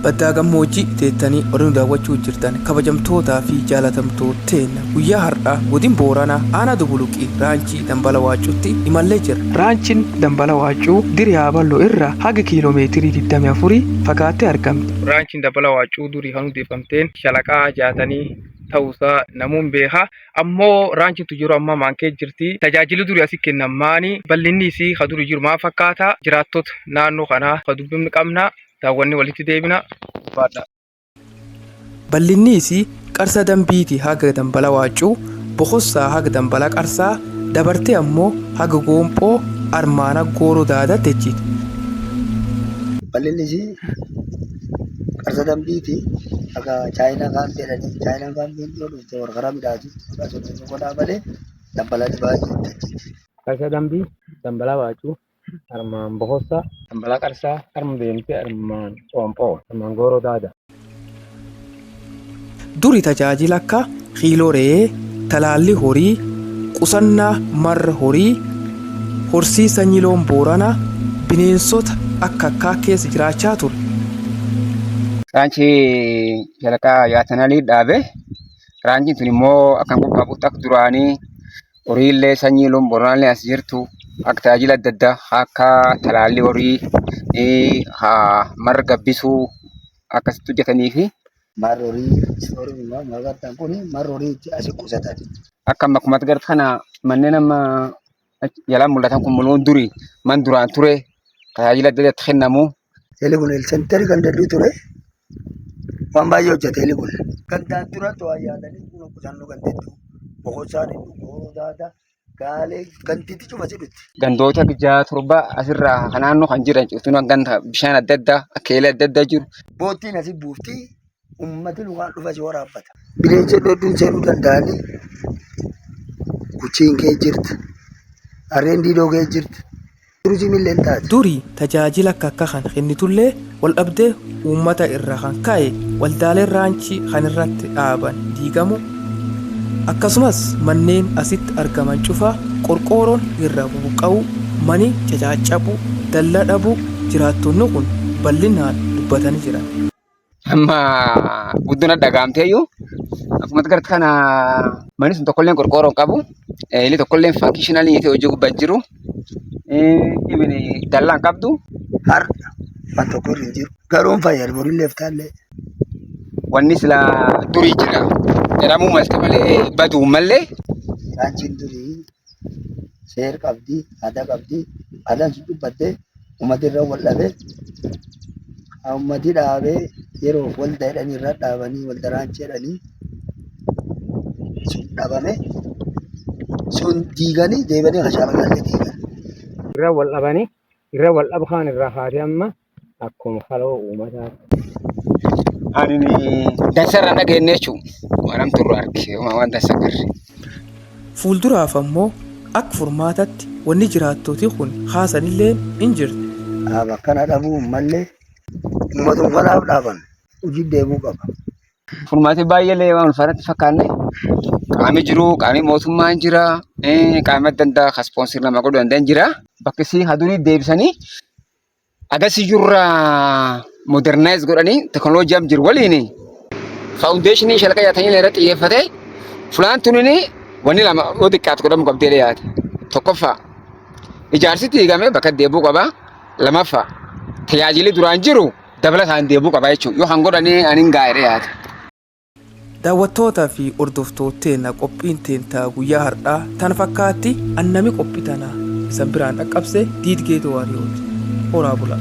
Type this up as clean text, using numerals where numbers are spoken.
baddaa gammoojjii teettanii oduu daawwachuu jirtan kabajamtootaa fi jaalatamtootteen guyyaa har'aa godina Booranaa aanaa Dubuluqii raanchii Dambala Waacuutti imallee jira. Raanchiin Dambala Waacuu Diriyaa Balloo irraa haga kiiloomeetirii 24 fagaattee argamti. Raanchiin Dambala Waacuu durii kan hundeeffamteen shalaqaa jaatanii ta'uusaa namuun beekaa. Ammoo raanchiin jiru amma maankee jirti. Tajaajilli durii asii kennamaanii bal'inni isii kan durii jiru maal fakkaata? Jiraattota naannoo kanaa kan dubbifni qabna. Daawwanni walitti deebina. Bal'inni isii qarsa dambiitii haga Dambala Waacuu, Boqossaa haga Dambala Qarsaa, dabartee ammoo haga Goompoo Armaana Gooroo Daadaatti jechuudha. Bal'inni isii qarsa dambiitii haga Chaayinaa kan jedhanii Chaayinaa kan yoo dhufte warqara midhaatu akkasumas godhaa malee Dambala baay'ee jechuudha. Qarsa dambii Dambala Waacuu. Armaan Boqossaa, Dambala Qarsaa, Armaan Deemtee, Armaan Goompoo, Armaan Gooroo Daadaa. Durii tajaajila akka kiiloo re'ee, talaalli horii, qusannaa marra horii, horsii sanyii loon Booranaa, bineensota akka keessa jiraachaa ture. Raanchii jalqabaa yaatananii dhaabe. Raanchiin sun immoo akkan qophaa'utti akka duraanii horiillee sanyii loon Booranaallee as jirtu. Akka tajaajila adda addaa akka talaalli horii, marga gabbisuu akkasitti hojjetanii fi marra horii magartaan kun marra horii asii qusatan. Akka akkuma agartan kana manneen amma jalaan mul'atan kun mul'uun durii man duraan ture tajaajila adda addaatti kennamu. Teelee kun seentarii kan daddu ture waan baay'ee hojjete teelee kun. Gandaan dura to'aa yaadanii kun qusannoo gandeettu Boqossaan Gooroo Daadaa. Gaalee gantiitti cuma jedhutti. Gandoota 6-7 asirraa kan naannoo kan jiran cuftuun ganda bishaan adda addaa akkeelee adda addaa jiru. Boottiin asii buuftii uummati lukaan dhufa si waraabbata. Bineensa dhodduun seenuu danda'anii kuchiin kee jirti. Harreen diidoo kee jirti. Turizimiillee taati. Durii tajaajila akka kan kennitullee wal dhabdee uummata irra kan ka'e waldaaleen raanchii kan irratti dhaaban diigamu. Akkasumas manneen asitti argaman cufaa qorqooroon irra buqqa'u mani caccabu dallaa dhabu jiraattonni kun bal'inaan dubbatanii jiran. Amma guddina dhagaamteeyyuu akkuma agartan kana manni sun tokkolleen qorqooroon qabu illee tokkolleen fankishinaalii ta'e hojii gubbaa jiru dallaan qabdu. Har'a waan tokko irra hin jiru garoon fayyadu boriilleeftaallee. Wanni sila durii jira. Jedhamuu malte malee baduu malee. Raanchiin durii seera qabdi, aadaa qabdi. Aadaan sun dubbattee uummata irra wal dhabee uummati dhaabee yeroo walda jedhanii irra dhaabanii walda raanchii jedhanii sun dhabame sun diiganii deebanii kashaaba galee diigan. Irra wal dhabanii irra wal dhabaan irraa haatee amma akkuma haloo uummataati. Ani dasarra dhageenye jechuudha. Waan turre argee waan dasagarre. Fuulduraaf ammoo akka furmaatatti wanni jiraattoti kun haasanillee hin jirtu. Akkana dhabuu malee uummatuma walaaf dhaaban hojii deemuu qaba. Furmaati baay'ee waan ulfaatti fakkaanne qaamni jiru qaamni mootummaan jira qaamni adda addaa kan ispoonsii nama godhu danda'an jira. Bakki isii hadurii deebisanii agarsiis jirraa. Modernize godhanii teknooloojii am jiru waliin faawundeeshinii shalqa yaatanii irratti xiyyeeffate fulaan tunini wanni lama yoo xiqqaatu godhamu qabdee dhiyaate. Tokkoffaa ijaarsi diigamee bakka deebuu qaba. Lamaffaa tajaajilli duraan jiru dabalataan deebuu qaba jechuudha. Yoo kan godhanii aniin gaa'ee dhiyaate. Daawwattootaa fi hordoftootteen qophiin teentaa guyyaa har'aa tan fakkaatti annami qophii tanaa isan biraan dhaqqabse Diidgeetoo Waariyooti. Horaa bulaa.